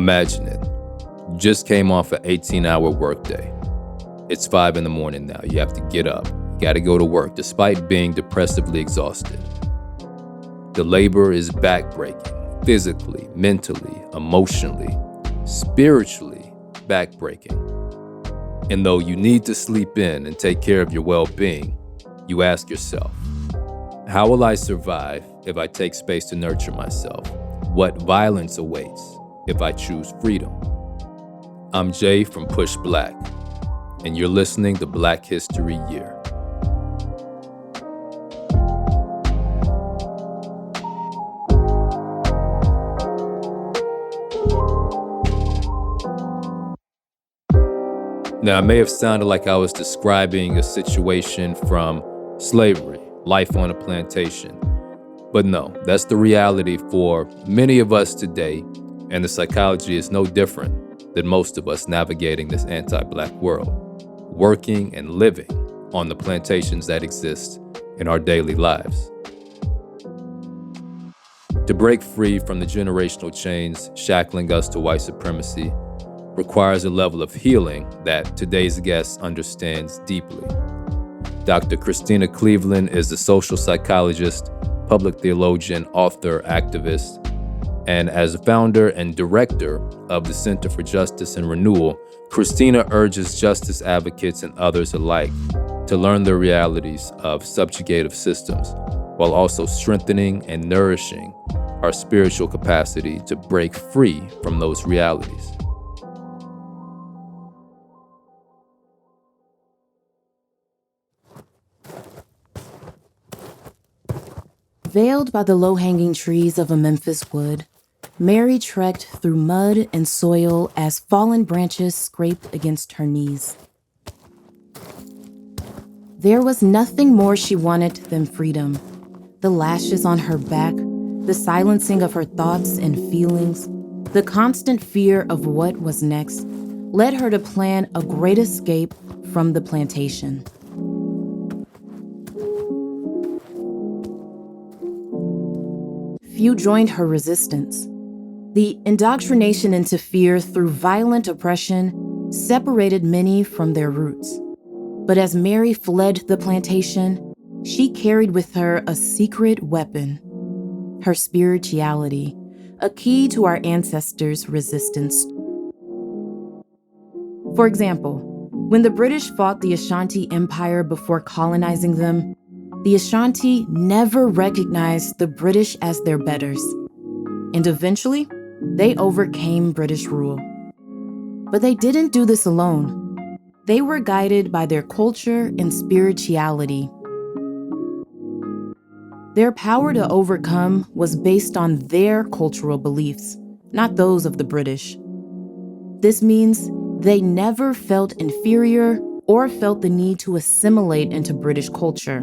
Imagine it. You just came off an 18-hour workday. It's 5 a.m. now. You have to get up. You got to go to work despite being depressively exhausted. The labor is backbreaking, physically, mentally, emotionally, spiritually backbreaking. And though you need to sleep in and take care of your well-being, you ask yourself, how will I survive if I take space to nurture myself? What violence awaits if I choose freedom? I'm Jay from Push Black, and you're listening to Black History Year. Now, it may have sounded like I was describing a situation from slavery, life on a plantation. But no, that's the reality for many of us today, and the psychology is no different than most of us navigating this anti-Black world, working and living on the plantations that exist in our daily lives. To break free from the generational chains shackling us to white supremacy requires a level of healing that today's guest understands deeply. Dr. Christena Cleveland is a social psychologist, public theologian, author, activist, and as a founder and director of the Center for Justice and Renewal, Christena urges justice advocates and others alike to learn the realities of subjugative systems while also strengthening and nourishing our spiritual capacity to break free from those realities. Veiled by the low-hanging trees of a Memphis wood, Mary trekked through mud and soil as fallen branches scraped against her knees. There was nothing more she wanted than freedom. The lashes on her back, the silencing of her thoughts and feelings, the constant fear of what was next, led her to plan a great escape from the plantation. Few joined her resistance. The indoctrination into fear through violent oppression separated many from their roots. But as Mary fled the plantation, she carried with her a secret weapon, her spirituality, a key to our ancestors' resistance. For example, when the British fought the Ashanti Empire before colonizing them, the Ashanti never recognized the British as their betters, and eventually, they overcame British rule. But they didn't do this alone. They were guided by their culture and spirituality. Their power to overcome was based on their cultural beliefs, not those of the British. This means they never felt inferior or felt the need to assimilate into British culture.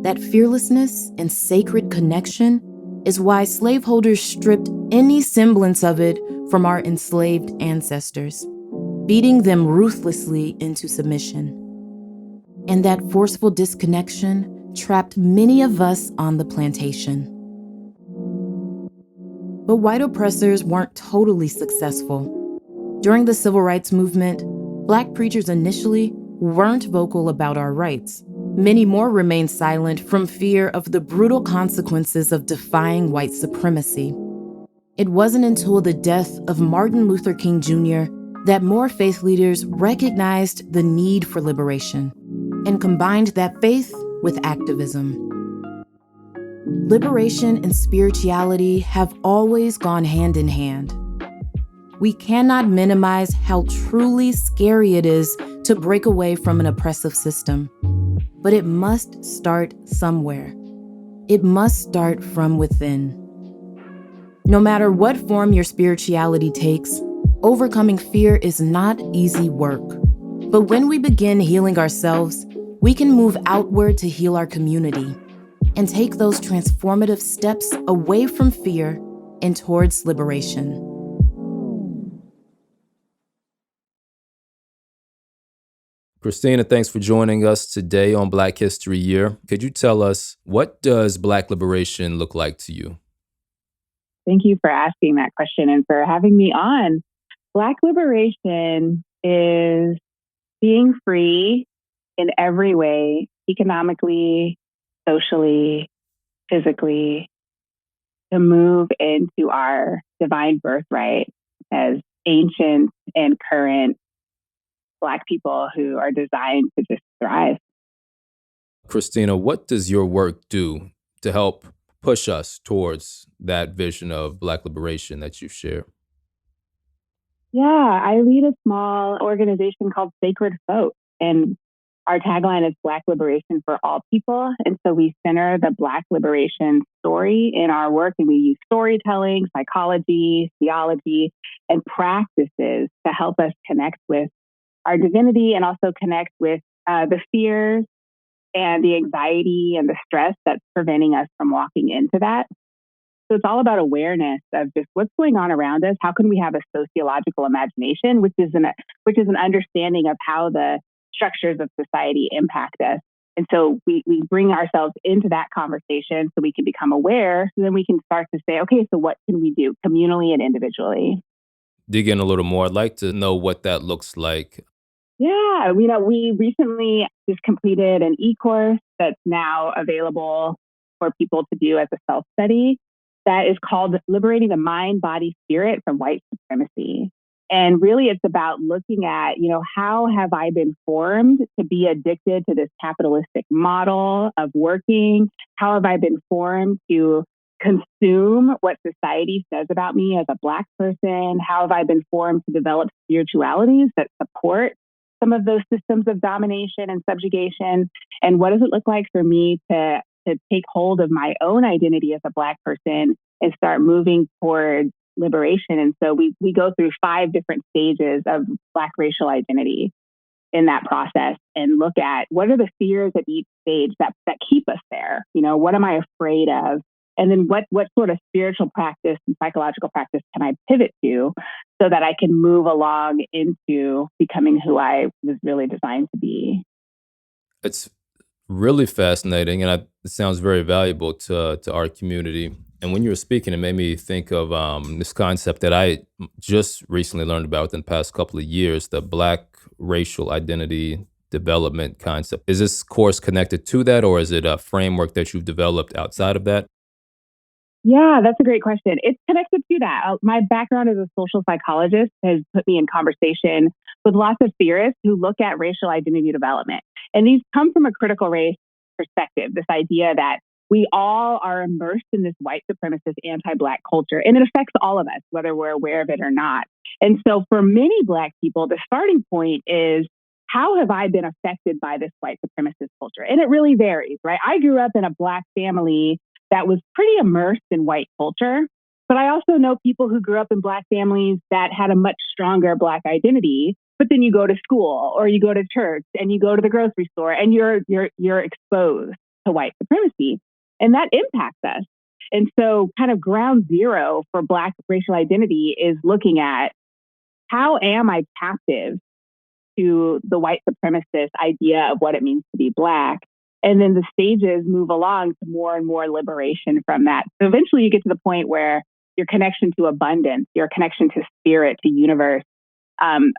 That fearlessness and sacred connection is why slaveholders stripped any semblance of it from our enslaved ancestors, beating them ruthlessly into submission. And that forceful disconnection trapped many of us on the plantation. But white oppressors weren't totally successful. During the Civil Rights Movement, Black preachers initially weren't vocal about our rights. Many more remained silent from fear of the brutal consequences of defying white supremacy. It wasn't until the death of Martin Luther King Jr. that more faith leaders recognized the need for liberation and combined that faith with activism. Liberation and spirituality have always gone hand in hand. We cannot minimize how truly scary it is to break away from an oppressive system. But it must start somewhere. It must start from within. No matter what form your spirituality takes, overcoming fear is not easy work. But when we begin healing ourselves, we can move outward to heal our community and take those transformative steps away from fear and towards liberation. Christena, thanks for joining us today on Black History Year. Could you tell us, what does Black liberation look like to you? Thank you for asking that question and for having me on. Black liberation is being free in every way, economically, socially, physically, to move into our divine birthright as ancient and current Black people who are designed to just thrive. Christena, what does your work do to help push us towards that vision of Black liberation that you share? Yeah, I lead a small organization called Sacred Folk, and our tagline is Black liberation for all people. And so we center the Black liberation story in our work, and we use storytelling, psychology, theology, and practices to help us connect with our divinity and also connect with the fears and the anxiety and the stress that's preventing us from walking into that. So it's all about awareness of just what's going on around us. How can we have a sociological imagination, which is an understanding of how the structures of society impact us. And so we bring ourselves into that conversation so we can become aware. So then we can start to say, okay, so what can we do communally and individually? Dig in a little more. I'd like to know what that looks like. Yeah, we recently just completed an e-course that's now available for people to do as a self-study that is called Liberating the Mind, Body, Spirit from White Supremacy. And really it's about looking at, how have I been formed to be addicted to this capitalistic model of working? How have I been formed to consume what society says about me as a Black person? How have I been formed to develop spiritualities that support some of those systems of domination and subjugation? And what does it look like for me to take hold of my own identity as a Black person and start moving towards liberation? And so we go through 5 different stages of Black racial identity in that process and look at what are the fears at each stage that keep us there. What am I afraid of? And then what sort of spiritual practice and psychological practice can I pivot to so that I can move along into becoming who I was really designed to be? It's really fascinating, and it sounds very valuable to our community. And when you were speaking, it made me think of this concept that I just recently learned about within the past couple of years, the Black racial identity development concept. Is this course connected to that, or is it a framework that you've developed outside of that? Yeah, that's a great question. It's connected to that. My background as a social psychologist has put me in conversation with lots of theorists who look at racial identity development. And these come from a critical race perspective, this idea that we all are immersed in this white supremacist anti-Black culture, and it affects all of us, whether we're aware of it or not. And so for many Black people, the starting point is, how have I been affected by this white supremacist culture? And it really varies, right? I grew up in a Black family that was pretty immersed in white culture. But I also know people who grew up in Black families that had a much stronger Black identity. But then you go to school or you go to church and you go to the grocery store and you're exposed to white supremacy. And that impacts us. And so kind of ground zero for Black racial identity is looking at, how am I captive to the white supremacist idea of what it means to be Black? And then the stages move along to more and more liberation from that. So eventually you get to the point where your connection to abundance, your connection to spirit, to universe,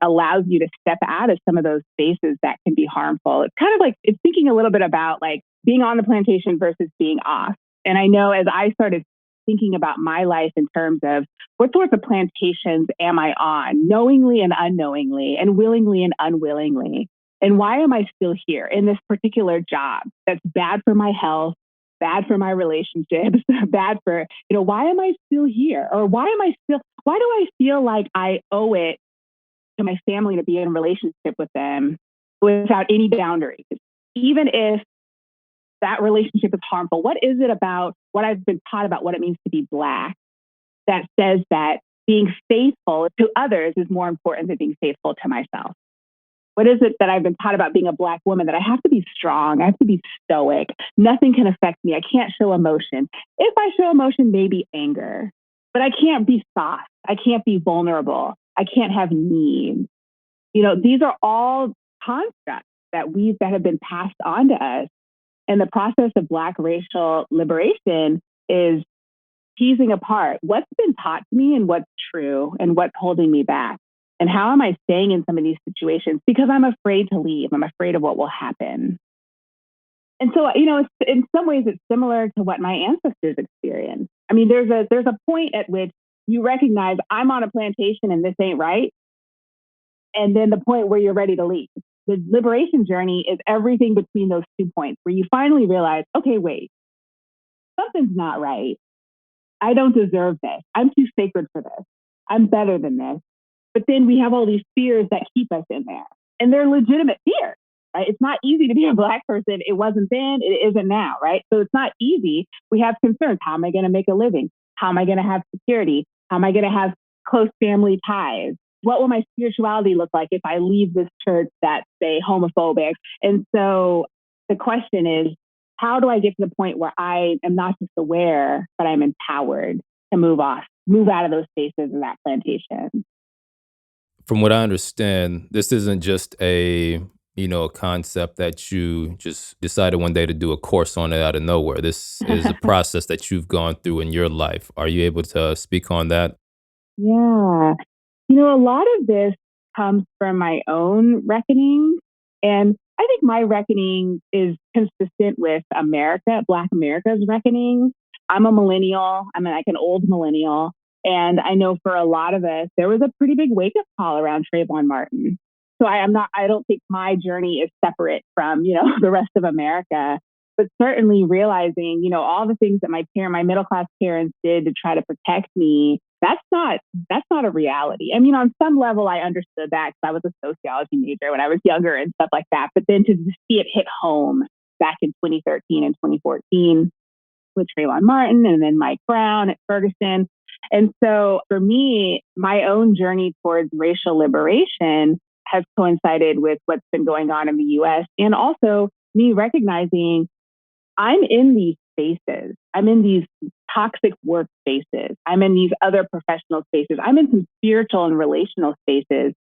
allows you to step out of some of those spaces that can be harmful. It's kind of like, it's thinking a little bit about like being on the plantation versus being off. And I know as I started thinking about my life in terms of what sorts of plantations am I on, knowingly and unknowingly, and willingly and unwillingly, and why am I still here in this particular job that's bad for my health, bad for my relationships, bad for, why am I still here? Or why do I feel like I owe it to my family to be in a relationship with them without any boundaries? Even if that relationship is harmful, what is it about what I've been taught about what it means to be Black that says that being faithful to others is more important than being faithful to myself? What is it that I've been taught about being a Black woman, that I have to be strong, I have to be stoic, nothing can affect me, I can't show emotion. If I show emotion, maybe anger, but I can't be soft, I can't be vulnerable, I can't have needs. These are all constructs that have been passed on to us. And the process of Black racial liberation is teasing apart what's been taught to me and what's true and what's holding me back. And how am I staying in some of these situations? Because I'm afraid to leave. I'm afraid of what will happen. And so, it's, in some ways, it's similar to what my ancestors experienced. I mean, there's a point at which you recognize I'm on a plantation and this ain't right. And then the point where you're ready to leave. The liberation journey is everything between those 2 points where you finally realize, okay, wait, something's not right. I don't deserve this. I'm too sacred for this. I'm better than this. But then we have all these fears that keep us in there. And they're legitimate fears, right? It's not easy to be a Black person. It wasn't then, it isn't now, right? So it's not easy. We have concerns. How am I going to make a living? How am I going to have security? How am I going to have close family ties? What will my spirituality look like if I leave this church that's, say, homophobic? And so the question is, how do I get to the point where I am not just aware, but I'm empowered to move out of those spaces in that plantation? From what I understand, this isn't just a concept that you just decided one day to do a course on it out of nowhere. This is a process that you've gone through in your life. Are you able to speak on that? Yeah. A lot of this comes from my own reckoning. And I think my reckoning is consistent with Black America's reckoning. I'm a millennial. I'm like an old millennial. And I know for a lot of us, there was a pretty big wake-up call around Trayvon Martin. So I don't think my journey is separate from, the rest of America, but certainly realizing, all the things that my middle-class parents did to try to protect me, that's not a reality. I mean, on some level, I understood that because I was a sociology major when I was younger and stuff like that. But then to see it hit home back in 2013 and 2014 with Trayvon Martin and then Mike Brown at Ferguson. And so for me, my own journey towards racial liberation has coincided with what's been going on in the US, and also me recognizing I'm in these spaces. I'm in these toxic work spaces. I'm in these other professional spaces. I'm in some spiritual and relational spaces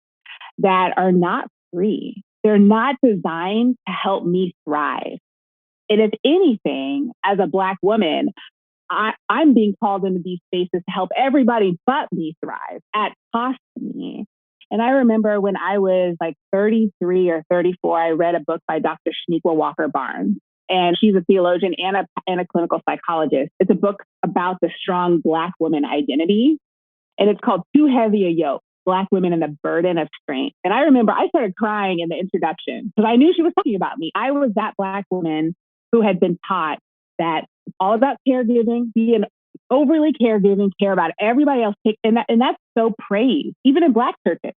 that are not free. They're not designed to help me thrive. And if anything, as a Black woman, I'm being called into these spaces to help everybody but me thrive at cost to me. And I remember when I was like 33 or 34, I read a book by Dr. Shaniqua Walker Barnes. And she's a theologian and a clinical psychologist. It's a book about the strong Black woman identity. And it's called Too Heavy a Yoke, Black Women and the Burden of Strength. And I remember I started crying in the introduction because I knew she was talking about me. I was that Black woman who had been taught that it's all about caregiving, being overly caregiving, care about everybody else. And that's so praised, even in Black churches.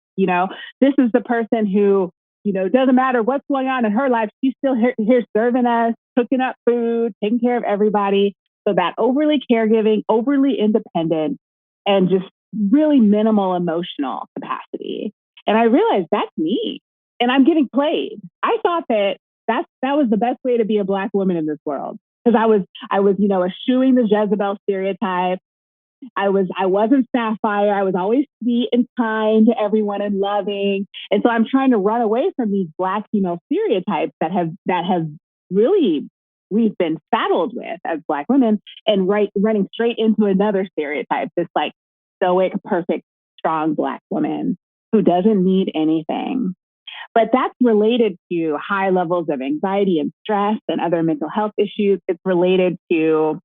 This is the person who, doesn't matter what's going on in her life. She's still here serving us, cooking up food, taking care of everybody. So that overly caregiving, overly independent, and just really minimal emotional capacity. And I realized that's me, and I'm getting played. I thought that was the best way to be a Black woman in this world, because I was eschewing the Jezebel stereotype. I wasn't Sapphire. I was always sweet and kind to everyone and loving. And so I'm trying to run away from these Black female stereotypes that have really we've been saddled with as Black women, and running straight into another stereotype, this like stoic, perfect, strong Black woman who doesn't need anything. But that's related to high levels of anxiety and stress and other mental health issues. It's related to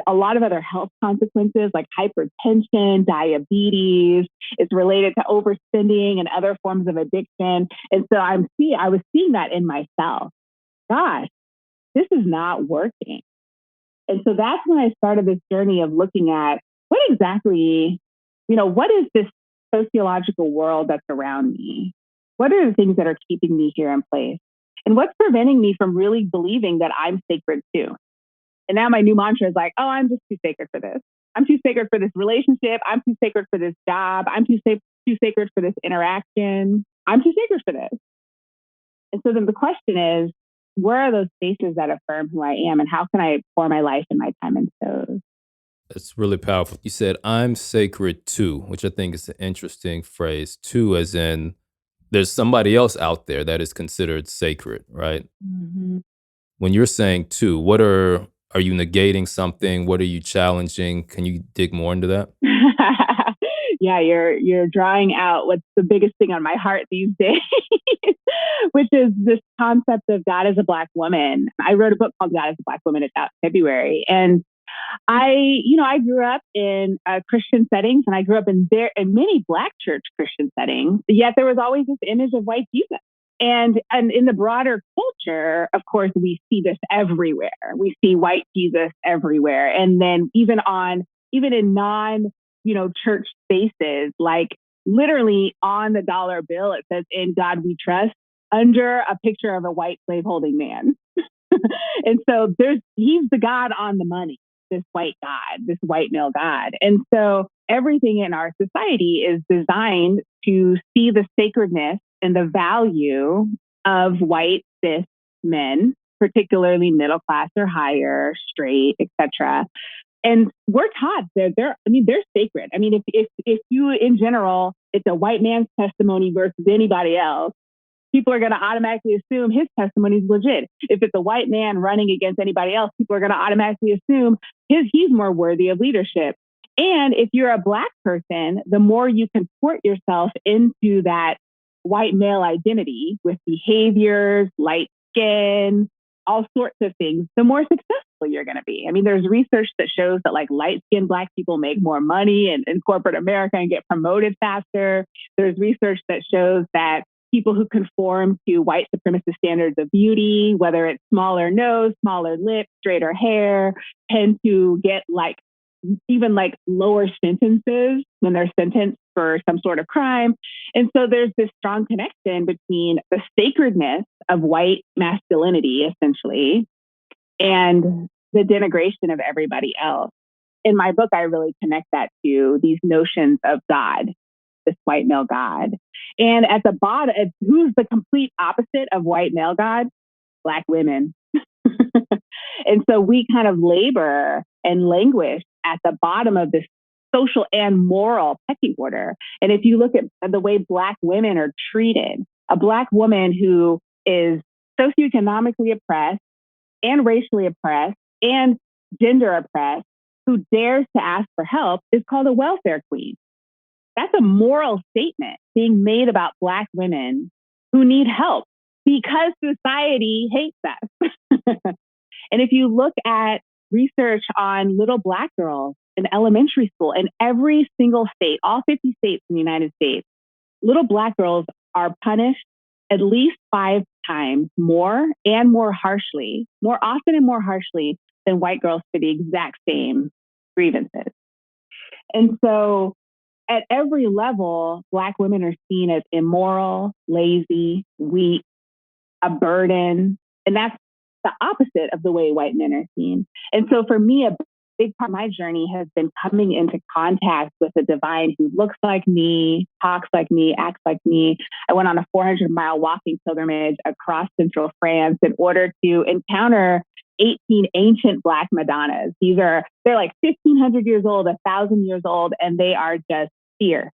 a lot of other health consequences like hypertension, diabetes. It's related to overspending and other forms of addiction. And so I was seeing that in myself. Gosh, this is not working. And so that's when I started this journey of looking at what exactly, what is this sociological world that's around me? What are the things that are keeping me here in place? And what's preventing me from really believing that I'm sacred too? And now my new mantra is like, oh, I'm just too sacred for this. I'm too sacred for this relationship. I'm too sacred for this job. I'm too sacred for this interaction. I'm too sacred for this. And so then the question is, where are those spaces that affirm who I am, and how can I pour my life and my time into those? That's really powerful. You said, I'm sacred too, which I think is an interesting phrase. Too, as in there's somebody else out there that is considered sacred, right? Mm-hmm. When you're saying too, what are Are you negating something? What are you challenging? Can you dig more into that? Yeah, you're drawing out what's the biggest thing on my heart these days, which is this concept of God as a Black woman. I wrote a book called God as a Black Woman. It's out in February. And I grew up in Christian settings, and I grew up in many Black church Christian settings. Yet there was always this image of white Jesus. And in the broader culture, of course, we see this everywhere. We see white Jesus everywhere. And then even in non, church spaces, like literally on the dollar bill, it says, "In God we trust," under a picture of a white slaveholding man. And so he's the God on the money, this white God, this white male God. And so everything in our society is designed to see the sacredness and the value of white cis men, particularly middle class or higher, straight, etc. And we're taught that they're sacred. I mean, if you, in general, it's a white man's testimony versus anybody else, people are going to automatically assume his testimony is legit. If it's a white man running against anybody else, people are going to automatically assume he's more worthy of leadership. And if you're a Black person, the more you contort yourself into that white male identity with behaviors, light skin, all sorts of things, the more successful you're going to be. I mean, there's research that shows that light-skinned Black people make more money in corporate America and get promoted faster. There's research that shows that people who conform to white supremacist standards of beauty, whether it's smaller nose, smaller lips, straighter hair, tend to get even lower sentences when they're sentenced for some sort of crime. And so there's this strong connection between the sacredness of white masculinity, essentially, and the denigration of everybody else. In my book, I really connect that to these notions of God, this white male God. And at the bottom, who's the complete opposite of white male God? Black women. And so we kind of labor and languish at the bottom of this social and moral pecking order. And if you look at the way Black women are treated, a Black woman who is socioeconomically oppressed and racially oppressed and gender oppressed, who dares to ask for help, is called a welfare queen. That's a moral statement being made about Black women who need help because society hates us. And if you look at research on little Black girls in elementary school in every single state, all 50 states in the United States, little Black girls are punished at least 5 times more and more harshly, more often and more harshly than white girls for the exact same grievances. And so at every level, Black women are seen as immoral, lazy, weak, a burden. And that's the opposite of the way white men are seen. And so for me, a big part of my journey has been coming into contact with a divine who looks like me, talks like me, acts like me. I went on a 400-mile walking pilgrimage across central France in order to encounter 18 ancient Black Madonnas. They're like 1,500 years old, 1,000 years old, and they are just fierce.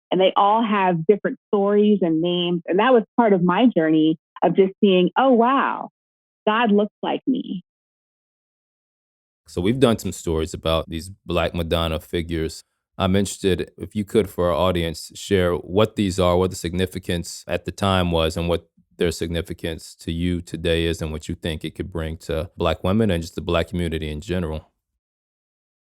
And they all have different stories and names. And that was part of my journey of just seeing, oh, wow, God looks like me. So we've done some stories about these Black Madonna figures. I'm interested, if you could, for our audience, share what these are, what the significance at the time was, and what their significance to you today is, and what you think it could bring to Black women and just the Black community in general.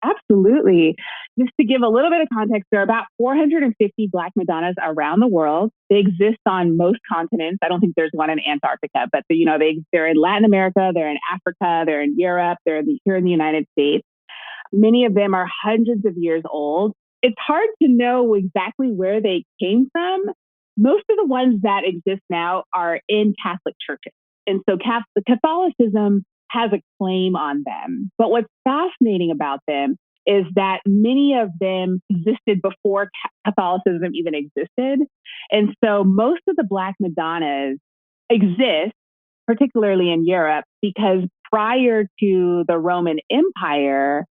Absolutely. Just to give a little bit of context, there are about 450 Black Madonnas around the world. They exist on most continents. I don't think there's one in Antarctica, but they're in Latin America, they're in Africa, they're in Europe, they're here in the United States. Many of them are hundreds of years old. It's hard to know exactly where they came from. Most of the ones that exist now are in Catholic churches. And so Catholicism has a claim on them. But what's fascinating about them is that many of them existed before Catholicism even existed. And so most of the Black Madonnas exist, particularly in Europe, because prior to the Roman Empire,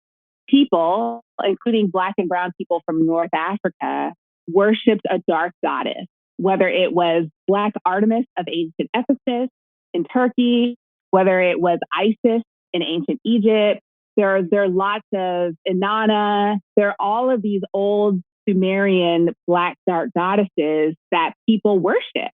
people, including Black and brown people from North Africa, worshipped a dark goddess, whether it was Black Artemis of ancient Ephesus in Turkey, whether it was Isis in ancient Egypt, There are lots of Inanna. There are all of these old Sumerian black dark goddesses that people worship.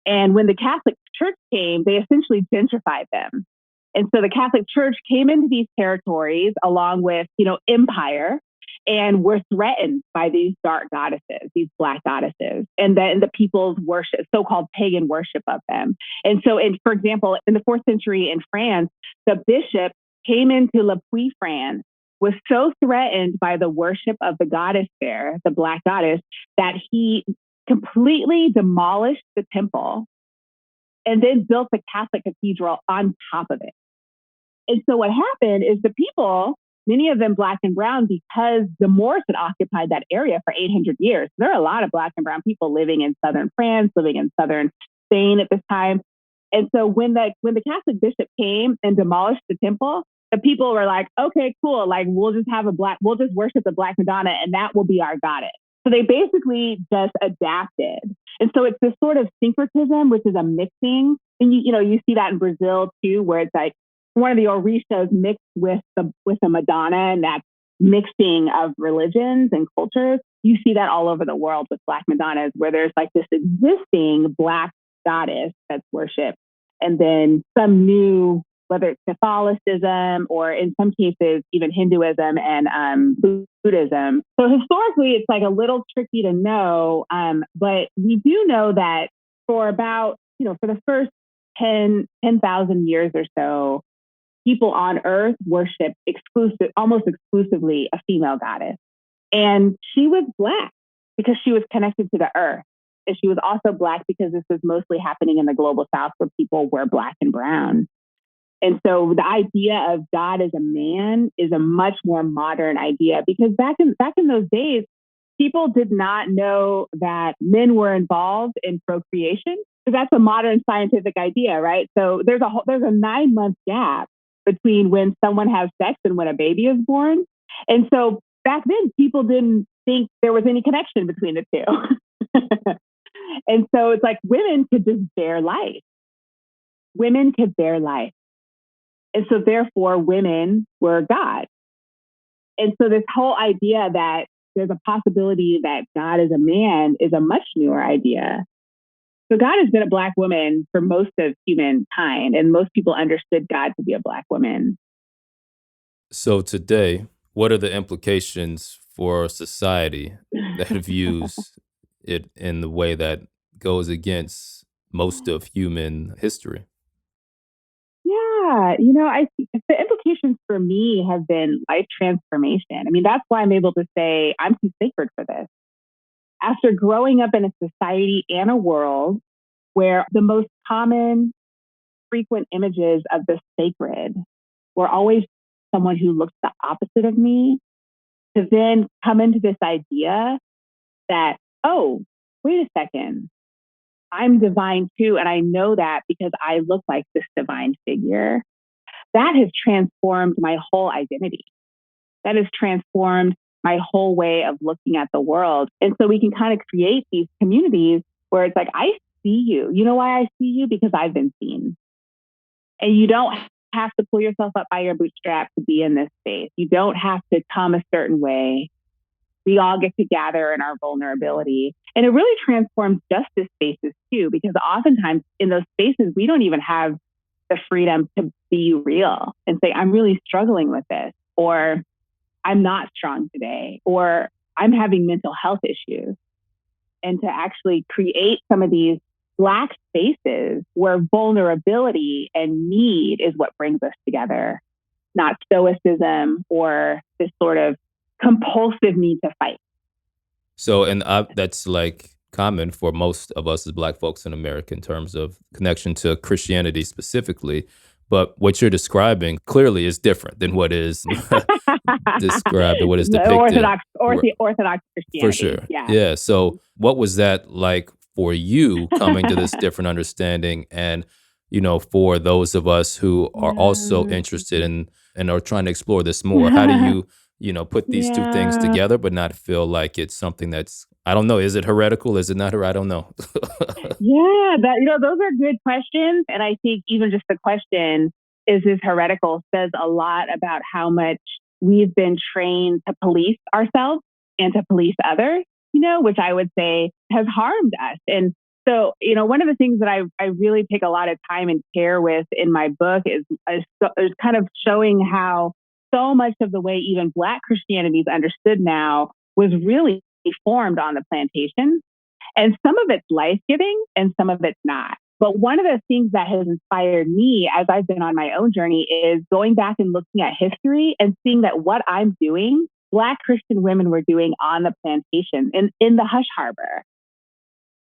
And when the Catholic Church came, they essentially gentrified them. And so the Catholic Church came into these territories along with, empire, and were threatened by these dark goddesses, these black goddesses, and then the people's worship, so-called pagan worship of them. And so, for example, in the 4th century in France, the bishop came into Le Puy, France, was so threatened by the worship of the goddess there, the black goddess, that he completely demolished the temple and then built the Catholic cathedral on top of it. And so what happened is the people, many of them black and brown, because the Moors had occupied that area for 800 years. There are a lot of black and brown people living in southern France, living in southern Spain at this time. And so when the Catholic bishop came and demolished the temple, the people were like, okay, cool. Like, we'll just worship the Black Madonna and that will be our goddess. So they basically just adapted. And so it's this sort of syncretism, which is a mixing. And you see that in Brazil too, where it's like one of the Orishas mixed with the Madonna, and that mixing of religions and cultures. You see that all over the world with Black Madonnas, where there's like this existing Black goddess that's worshipped, and then some new, whether it's Catholicism or in some cases even Hinduism and Buddhism. So historically, it's like a little tricky to know, but we do know that for about, for the first 10,000 years or so, people on Earth worship almost exclusively a female goddess. And she was Black because she was connected to the Earth. And she was also Black because this was mostly happening in the global South, where people were Black and brown. And so the idea of God as a man is a much more modern idea, because back in those days, people did not know that men were involved in procreation. So that's a modern scientific idea, right? So there's a 9-month gap between when someone has sex and when a baby is born. And so back then, people didn't think there was any connection between the two. And so it's like women could just bear life. Women could bear life. And so therefore, women were God. And so this whole idea that there's a possibility that God is a man is a much newer idea. So God has been a Black woman for most of humankind, and most people understood God to be a Black woman. So today, what are the implications for society that views it in the way that goes against most of human history? Yeah, I think the implications for me have been life transformation. I mean, that's why I'm able to say I'm too sacred for this. After growing up in a society and a world where the most common, frequent images of the sacred were always someone who looks the opposite of me, to then come into this idea that, oh, wait a second, I'm divine too, and I know that because I look like this divine figure. That has transformed my whole identity. That has transformed my whole way of looking at the world. And so we can kind of create these communities where it's like, I see you. You know why I see you? Because I've been seen. And you don't have to pull yourself up by your bootstraps to be in this space. You don't have to come a certain way. We all get to gather in our vulnerability. And it really transforms justice spaces too, because oftentimes in those spaces, we don't even have the freedom to be real and say, I'm really struggling with this, or I'm not strong today, or I'm having mental health issues. And to actually create some of these Black spaces where vulnerability and need is what brings us together, not stoicism or this sort of compulsive need to fight. So, and that's like common for most of us as Black folks in America in terms of connection to Christianity specifically. But what you're describing clearly is different than what is described or what is depicted. The Orthodox Christianity. For sure. Yeah. So what was that like for you coming to this different understanding? And, for those of us who are also interested in and are trying to explore this more, how do you, put these two things together, but not feel like it's something that's, I don't know, is it heretical? Is it not heretical? I don't know. Those are good questions. And I think even just the question is this heretical says a lot about how much we've been trained to police ourselves and to police others, which I would say has harmed us. And so, one of the things that I really take a lot of time and care with in my book is kind of showing how so much of the way even Black Christianity is understood now was really formed on the plantation. And some of it's life-giving and some of it's not. But one of the things that has inspired me as I've been on my own journey is going back and looking at history and seeing that what I'm doing, Black Christian women were doing on the plantation in the Hush Harbor,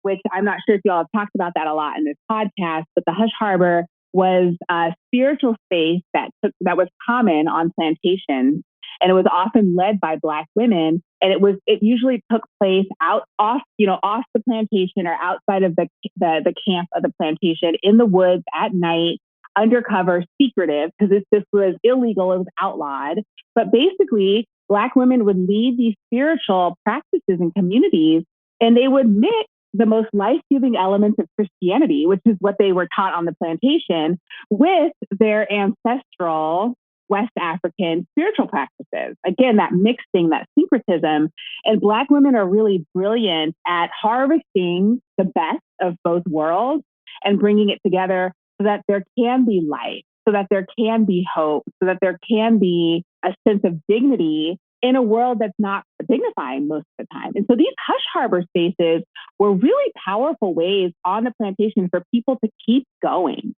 which I'm not sure if y'all have talked about that a lot in this podcast, but the Hush Harbor was a spiritual space that was common on plantations, and it was often led by Black women. And it usually took place off the plantation or outside of the camp of the plantation in the woods at night, undercover, secretive, because this was illegal, it was outlawed. But basically, Black women would lead these spiritual practices in communities, and they would mix the most life-giving elements of Christianity, which is what they were taught on the plantation, with their ancestral West African spiritual practices. Again, that mixing, that syncretism. And Black women are really brilliant at harvesting the best of both worlds and bringing it together so that there can be life, so that there can be hope, so that there can be a sense of dignity in a world that's not dignifying most of the time. And so these Hush Harbor spaces were really powerful ways on the plantation for people to keep going,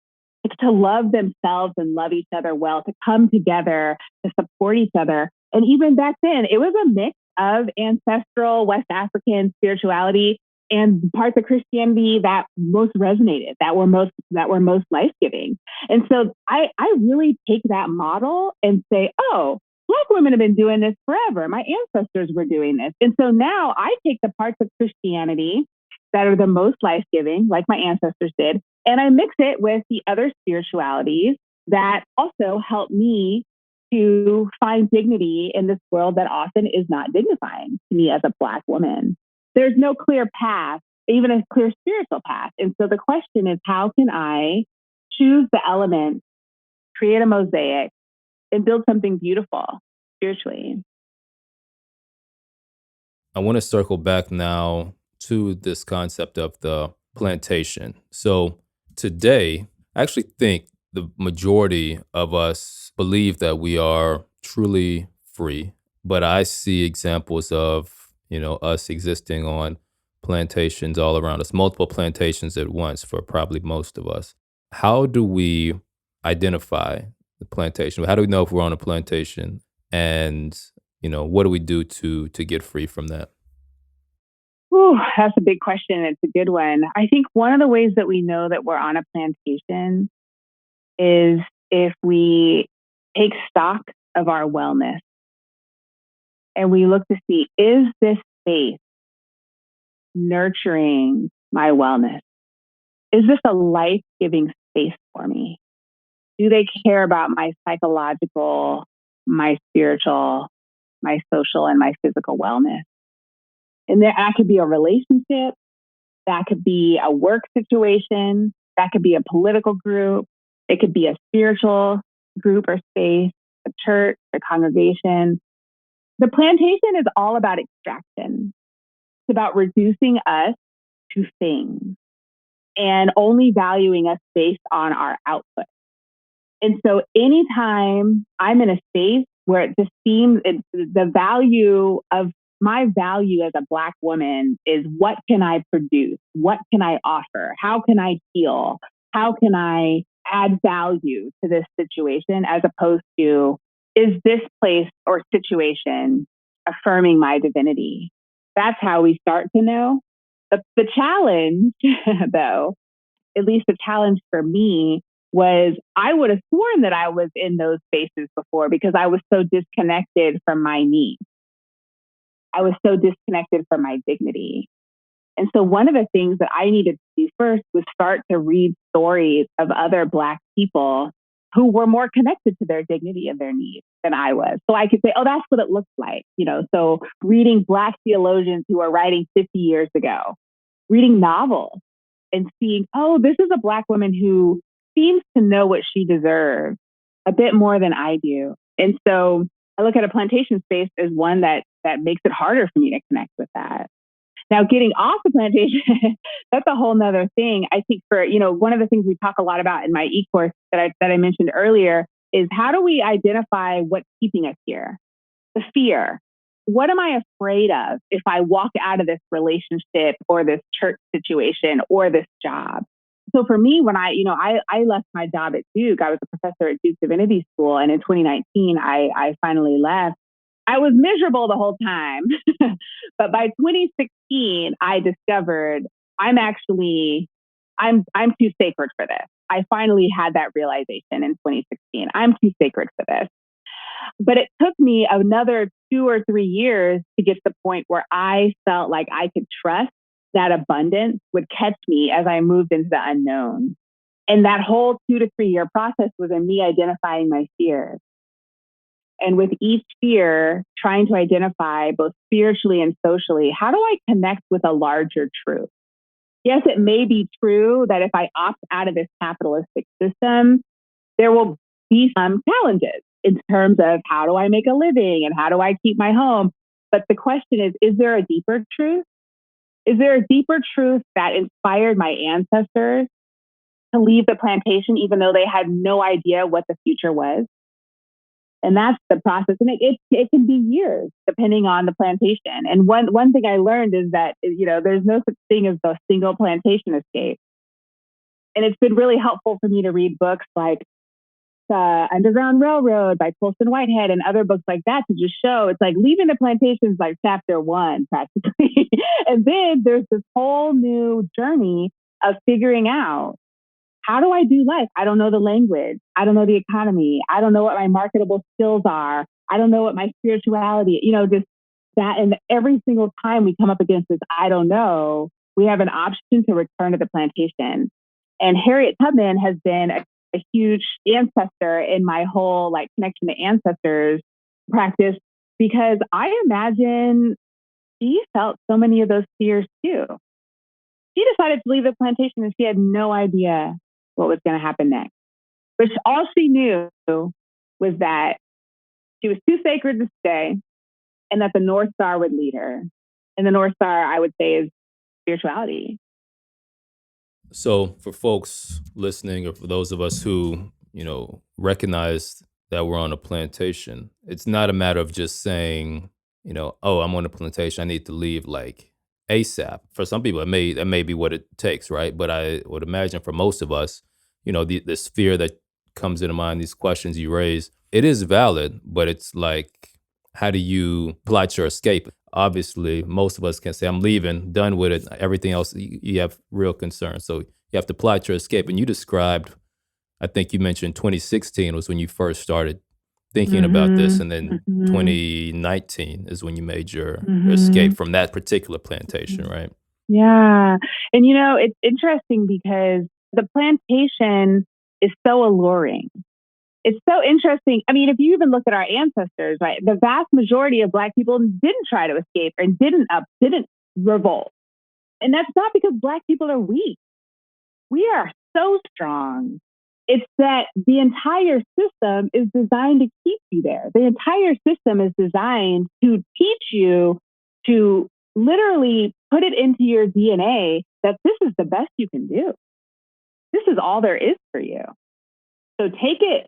to love themselves and love each other well, to come together, to support each other. And even back then, it was a mix of ancestral West African spirituality and parts of Christianity that most resonated, that were most life-giving. And so I really take that model and say, oh, Black women have been doing this forever. My ancestors were doing this. And so now I take the parts of Christianity that are the most life-giving, like my ancestors did, and I mix it with the other spiritualities that also help me to find dignity in this world that often is not dignifying to me as a Black woman. There's no clear path, even a clear spiritual path. And so the question is, how can I choose the elements, create a mosaic, and build something beautiful spiritually? I want to circle back now to this concept of the plantation. So today, I actually think the majority of us believe that we are truly free, but I see examples of, us existing on plantations all around us, multiple plantations at once for probably most of us. How do we identify the plantation? How do we know if we're on a plantation? And, what do we do to get free from that? Ooh, that's a big question. It's a good one. I think one of the ways that we know that we're on a plantation is if we take stock of our wellness and we look to see, is this space nurturing my wellness? Is this a life-giving space for me? Do they care about my psychological, my spiritual, my social, and my physical wellness? And that could be a relationship, that could be a work situation, that could be a political group, it could be a spiritual group or space, a church, a congregation. The plantation is all about extraction. It's about reducing us to things and only valuing us based on our output. And so anytime I'm in a space where it just seems the value of my value as a Black woman is, what can I produce? What can I offer? How can I heal? How can I add value to this situation, as opposed to, is this place or situation affirming my divinity? That's how we start to know. The challenge, though, at least the challenge for me, was I would have sworn that I was in those spaces before because I was so disconnected from my needs. I was so disconnected from my dignity. And so one of the things that I needed to do first was start to read stories of other Black people who were more connected to their dignity and their needs than I was. So I could say, oh, that's what it looks like. So reading Black theologians who are writing 50 years ago, reading novels and seeing, oh, this is a Black woman who seems to know what she deserves a bit more than I do. And so I look at a plantation space as one that makes it harder for me to connect with that. Now, getting off the plantation, that's a whole nother thing. I think for, one of the things we talk a lot about in my e-course that I mentioned earlier is how do we identify what's keeping us here? The fear. What am I afraid of if I walk out of this relationship or this church situation or this job? So for me, when I left my job at Duke, I was a professor at Duke Divinity School. And in 2019, I finally left. I was miserable the whole time. But by 2016, I discovered I'm too sacred for this. I finally had that realization in 2016. I'm too sacred for this. But it took me another 2 or 3 years to get to the point where I felt like I could trust that abundance would catch me as I moved into the unknown. And that whole 2 to 3 year process was in me identifying my fears. And with each fear, trying to identify both spiritually and socially, how do I connect with a larger truth? Yes, it may be true that if I opt out of this capitalistic system, there will be some challenges in terms of how do I make a living and how do I keep my home? But the question is there a deeper truth? Is there a deeper truth that inspired my ancestors to leave the plantation even though they had no idea what the future was? And that's the process. And it can be years depending on the plantation. And one thing I learned is that, there's no such thing as the single plantation escape. And it's been really helpful for me to read books like Underground Railroad by Colson Whitehead and other books like that to just show it's like leaving the plantations like chapter 1 practically. And then there's this whole new journey of figuring out, how do I do life? I don't know the language. I don't know the economy. I don't know what my marketable skills are. I don't know what my spirituality, just that. And every single time we come up against this, I don't know, we have an option to return to the plantation. And Harriet Tubman has been a huge ancestor in my whole connection to ancestors practice, because I imagine she felt so many of those fears too. She decided to leave the plantation and she had no idea what was going to happen next. But all she knew was that she was too sacred to stay and that the North Star would lead her. And the North Star, I would say, is spirituality. So for folks listening, or for those of us who, recognize that we're on a plantation, it's not a matter of just saying, oh, I'm on a plantation, I need to leave ASAP. For some people, that may be what it takes, right? But I would imagine for most of us, this fear that comes into mind, these questions you raise, it is valid, but it's how do you plot your escape? Obviously, most of us can say, I'm leaving, done with it. Everything else, you have real concerns. So you have to plot your escape. And you described, I think you mentioned 2016 was when you first started thinking about this. And then 2019 is when you made your escape from that particular plantation, right? Yeah. And, it's interesting because the plantation is so alluring. It's so interesting. I mean, if you even look at our ancestors, right, the vast majority of Black people didn't try to escape and didn't revolt. And that's not because Black people are weak. We are so strong. It's that the entire system is designed to keep you there. The entire system is designed to teach you, to literally put it into your DNA that this is the best you can do. This is all there is for you. So take it.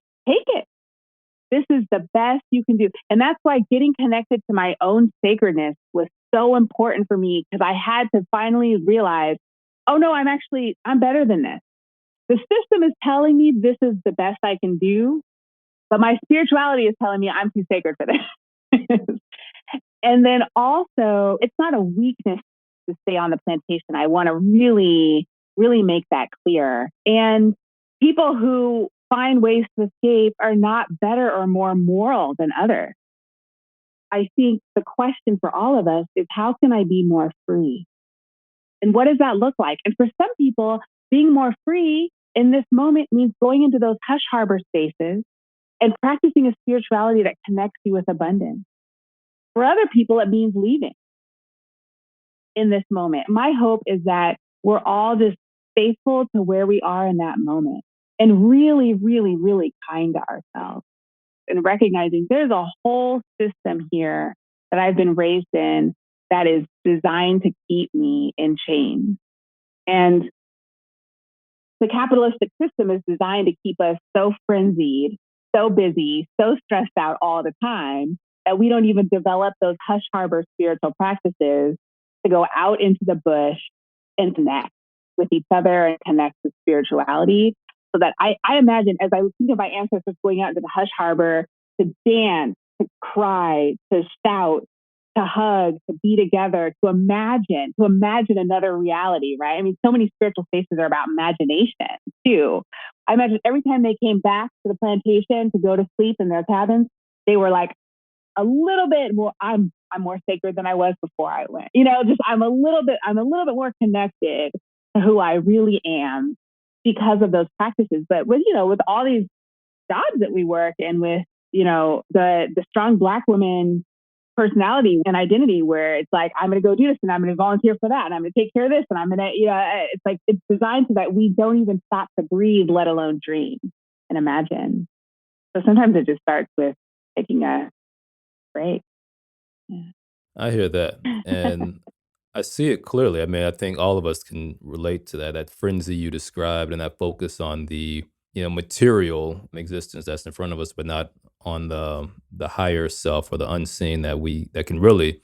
This is the best you can do. And that's why getting connected to my own sacredness was so important for me, because I had to finally realize, oh no, I'm better than this. The system is telling me this is the best I can do, but my spirituality is telling me I'm too sacred for this. And then also, it's not a weakness to stay on the plantation. I want to really, really make that clear. And people who find ways to escape are not better or more moral than others. I think the question for all of us is, how can I be more free? And what does that look like? And for some people, being more free in this moment means going into those hush harbor spaces and practicing a spirituality that connects you with abundance. For other people, it means leaving in this moment. My hope is that we're all just faithful to where we are in that moment. and really, really, really kind to ourselves, and recognizing there's a whole system here that I've been raised in that is designed to keep me in chains. And the capitalistic system is designed to keep us so frenzied, so busy, so stressed out all the time that we don't even develop those hush harbor spiritual practices to go out into the bush and connect with each other and connect with spirituality. So that I imagine, as I think of my ancestors going out into the hush harbor to dance, to cry, to shout, to hug, to be together, to imagine another reality, right? I mean, so many spiritual spaces are about imagination too. I imagine every time they came back to the plantation to go to sleep in their cabins, they were like a little bit more, I'm more sacred than I was before I went. Just I'm a little bit more connected to who I really am because of those practices. But with all these jobs that we work and with, the strong Black woman personality and identity where it's like, I'm going to go do this and I'm going to volunteer for that and I'm going to take care of this and I'm going to, it's like, it's designed so that we don't even stop to breathe, let alone dream and imagine. So sometimes it just starts with taking a break. Yeah. I hear that. And I see it clearly. I mean, I think all of us can relate to that frenzy you described and that focus on the, material existence that's in front of us, but not on the higher self or the unseen that can really,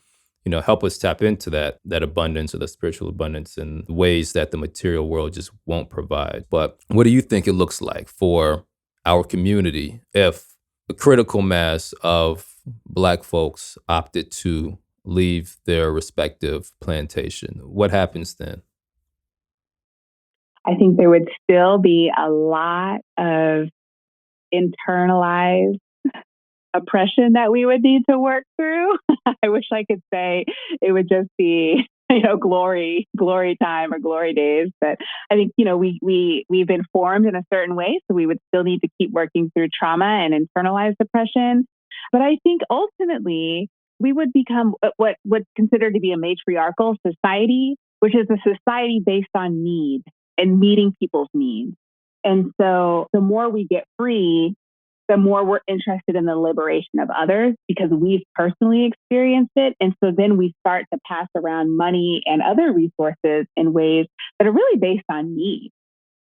help us tap into that abundance or the spiritual abundance in ways that the material world just won't provide. But what do you think it looks like for our community if a critical mass of Black folks opted to leave their respective plantation? What happens then? I think there would still be a lot of internalized oppression that we would need to work through. I wish I could say it would just be, glory time or glory days. But I think, we've been formed in a certain way, so we would still need to keep working through trauma and internalized oppression. But I think ultimately we would become what's considered to be a matriarchal society, which is a society based on need and meeting people's needs. And so the more we get free, the more we're interested in the liberation of others because we've personally experienced it. And so then we start to pass around money and other resources in ways that are really based on need,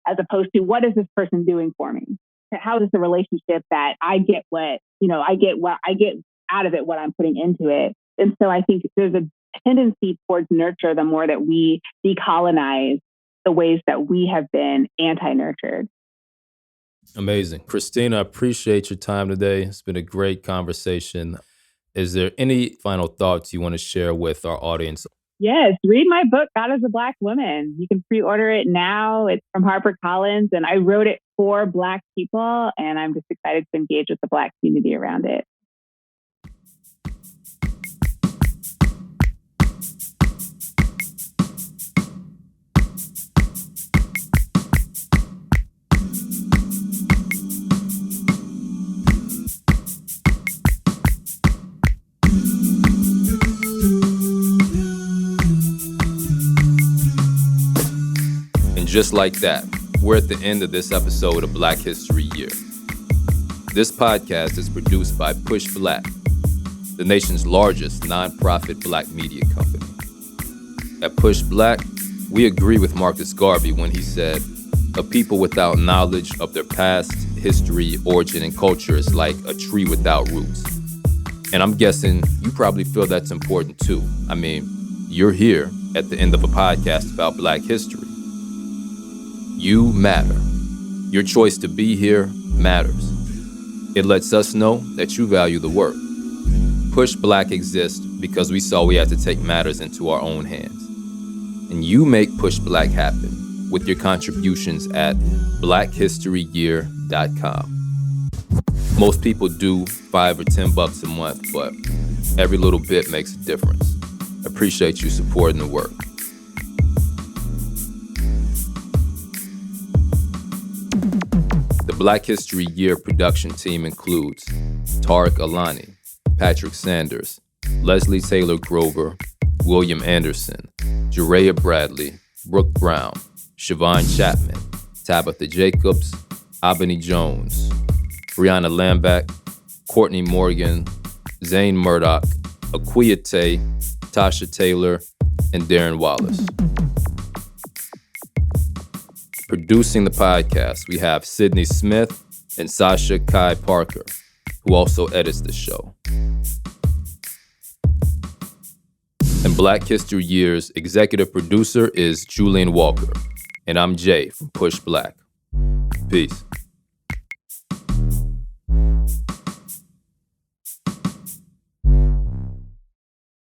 as opposed to what is this person doing for me? How is the relationship that I get I get out of it, what I'm putting into it. And so I think there's a tendency towards nurture the more that we decolonize the ways that we have been anti-nurtured. Amazing. Christena, I appreciate your time today. It's been a great conversation. Is there any final thoughts you want to share with our audience? Yes, read my book, God is a Black Woman. You can pre-order it now. It's from HarperCollins, and I wrote it for Black people, and I'm just excited to engage with the Black community around it. Just like that, we're at the end of this episode of Black History Year. This podcast is produced by Push Black, the nation's largest nonprofit Black media company. At Push Black, we agree with Marcus Garvey when he said, "A people without knowledge of their past, history, origin, and culture is like a tree without roots." And I'm guessing you probably feel that's important too. I mean, you're here at the end of a podcast about Black history. You matter. Your choice to be here matters. It lets us know that you value the work. Push Black exists because we saw we had to take matters into our own hands. And you make Push Black happen with your contributions at blackhistoryyear.com. Most people do $5 or $10 a month, but every little bit makes a difference. I appreciate you supporting the work. The Black History Year production team includes Tareq Alani, Patrick Sanders, Leslie Taylor Grover, William Anderson, Jareyah Bradley, Brooke Brown, Shiavon Chapman, Tabitha Jacobs, Abeni Jones, Briona Lamback, Courtney Morgan, Zain Murdock, Akua Tay, Tasha Taylor, and Darren Wallace. Producing the podcast, we have Cydney Smith and Sasha Kai Parker, who also edits the show. And Black History Year's executive producer is Julian Walker, and I'm Jay from Push Black. Peace.